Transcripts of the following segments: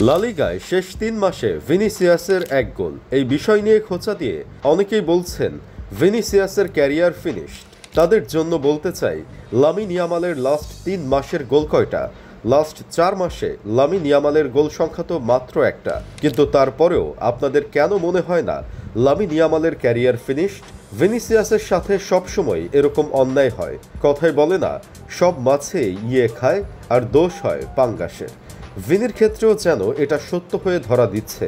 লা লিগায় শেষ ৩ মাসে ভিনিসিয়াসের এক গোল, এই বিষয় নিয়ে খোঁচা দিয়ে অনেকেই বলছেন ভিনিসিয়াসের ক্যারিয়ার ফিনিশড। তাদের জন্য বলতে চাই, লামিন ইয়ামালের লাস্ট ৩ মাসের গোল কয়টা? লাস্ট ৪ মাসে লামিন ইয়ামালের গোল সংখ্যা তো মাত্র একটা। কিন্তু তারপরেও আপনাদের কেন মনে হয় না লামিন ইয়ামালের ক্যারিয়ার ফিনিশড? ভিনিসিয়াসের সাথে সবসময় এরকম অন্যায় হয়। কথায় বলে না, সব মাছে ইয়ে খায় আর দোষ হয় পাঙ্গাসের। ভিনির ক্ষেত্রেও যেন এটা সত্য হয়ে ধরা দিচ্ছে।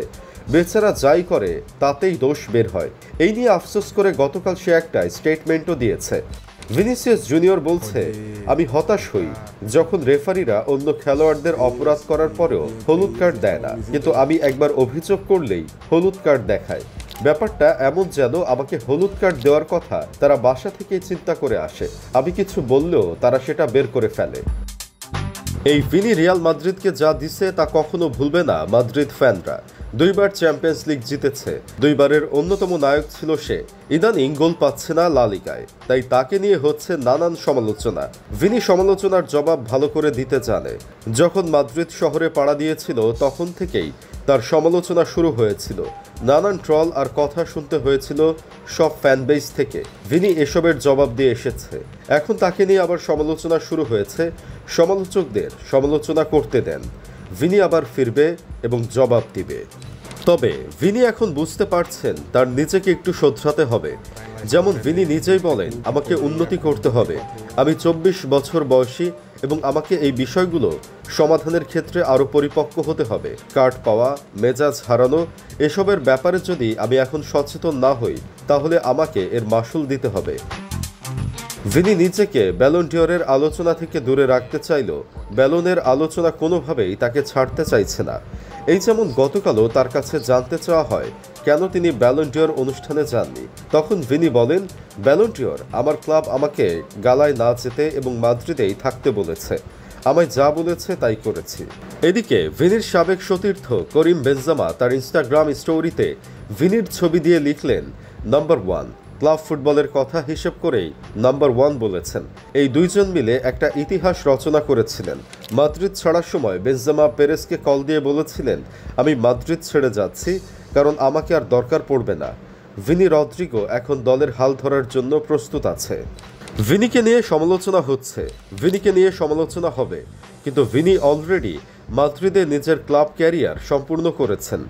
বেচারা যাই করে তাতেই দোষ বের হয়। এই নিয়ে আফসোস করে গতকাল সে একটা স্টেটমেন্টও দিয়েছে। ভিনিসিয়াস জুনিয়র বলছে, আমি হতাশ হই যখন রেফারিরা অন্য খেলোয়াড়দের অপরাধ করার পরেও হলুদ কার্ড দেয় না, কিন্তু আমি একবার অভিযোগ করলেই হলুদ কার্ড দেখায়। ব্যাপারটা এমন যেন আমাকে হলুদ কার্ড দেওয়ার কথা তারা বাসা থেকেই চিন্তা করে আসে, আমি কিছু বললেও তারা সেটা বের করে ফেলে। এই ভিনি রিয়াল মাদ্রিদকে যা দিছে তা কখনো ভুলবে না মাদ্রিদ ফ্যানরা। 2 বার চ্যাম্পিয়ন্স লিগ জিতেছে, 2 বারের অন্যতম নায়ক ছিল সে। ইদানিং গোল পাচ্ছে না লা লিগায়, তাই তাকে নিয়ে হচ্ছে নানান সমালোচনা। ভিনি সমালোচনার জবাব ভালো করে দিতে জানে। যখন মাদ্রিদ শহরে পাড়া দিয়েছিল তখন থেকেই তার সমালোচনা শুরু হয়েছিল। নানান ট্রল আর কথা শুনতে হয়েছিল সব ফ্যানবেস থেকে। ভিনি এসবের জবাব দিয়ে এসেছে, এখন তাকে নিয়ে আবার সমালোচনা শুরু হয়েছে। সমালোচকদের সমালোচনা করতে দেন, ভিনি আবার ফিরবে এবং জবাব দিবে। তবে ভিনি এখন বুঝতে পারছেন তার নিজেকে একটু শোধরাতে হবে। যেমন ভিনি নিজেই বলেন, আমাকে উন্নতি করতে হবে। আমি 24 বছর বয়সী এবং আমাকে এই বিষয়গুলো সমাধানের ক্ষেত্রে আরও পরিপক্ক হতে হবে। কার্ড পাওয়া, মেজাজ হারানো, এসবের ব্যাপারে যদি আমি এখন সচেতন না হই তাহলে আমাকে এর মাসুল দিতে হবে। ভিনি নিজেকে ব্যালন ডিওরের আলোচনা থেকে দূরে রাখতে চাইলেও ব্যালনের আলোচনা কোনোভাবেই তাকে ছাড়তে চাইছে না। এই যেমন গতকালও তার কাছে জানতে চাওয়া হয় কেন তিনি ব্যালন ডিওর অনুষ্ঠানে যাননি। তখন ভিনি বলেন, ব্যালন ডিওর আমার ক্লাব আমাকে গালায় না যেতে এবং মাদ্রিদেই থাকতে বলেছে। আমায় যা বলেছে তাই করেছি। এদিকে ভিনির সাবেক সতীর্থ করিম বেনজেমা তার ইনস্টাগ্রাম স্টোরিতে ভিনির ছবি দিয়ে লিখলেন, নাম্বার 1। ক্লাব ফুটবলের কথা হিসেব করেই নাম্বার 1 বলেছেন। এই দুইজন মিলে একটা ইতিহাস রচনা করেছিলেন। মাদ্রিদ ছাড়ার সময় বেনজেমা পেরেসকে কল দিয়ে বলেছিলেন, আমি মাদ্রিদ ছেড়ে যাচ্ছি কারণ আমাকে আর দরকার পড়বে না। ভিনি রদ্রিগো এখন দলের হাল ধরার জন্য প্রস্তুত আছে। ভিনিকে নিয়ে সমালোচনা হচ্ছে, ভিনিকে নিয়ে সমালোচনা হবে, কিন্তু ভিনি অলরেডি মাদ্রিদে নিজের ক্লাব ক্যারিয়ার সম্পূর্ণ করেছেন।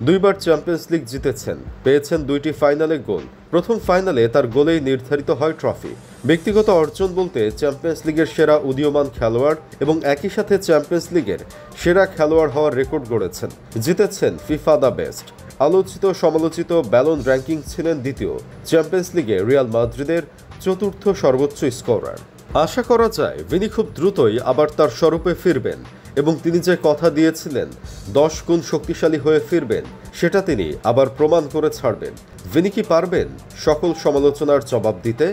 2 বার চ্যাম্পিয়ন্স লিগ জিতেছেন, পেয়েছেন 2টি ফাইনালে গোল। প্রথম ফাইনালে তার গোলেই নির্ধারিত হয় ট্রফি। ব্যক্তিগত অর্জন বলতে চ্যাম্পিয়ন্স লিগের সেরা উদীয়মান খেলোয়াড় এবং একই সাথে চ্যাম্পিয়ন্স লিগের সেরা খেলোয়াড় হওয়ার রেকর্ড গড়েছেন। জিতেছেন ফিফা দ্য বেস্ট। আলোচিত সমালোচিত ব্যালন র্যাঙ্কিং ছিলেন 2য়। চ্যাম্পিয়ন্স লিগে রিয়াল মাদ্রিদের 4র্থ সর্বোচ্চ স্কোরার। আশা করা যায় ভিনি খুব দ্রুতই আবার তার স্বরূপে ফিরবেন এবং তিনি যে কথা দিয়েছিলেন 10 গুণ শক্তিশালী হয়ে ফিরবেন, সেটা তিনি আবার প্রমাণ করে ছাড়বেন। ভিনি কি পারবেন সকল সমালোচনার জবাব দিতে?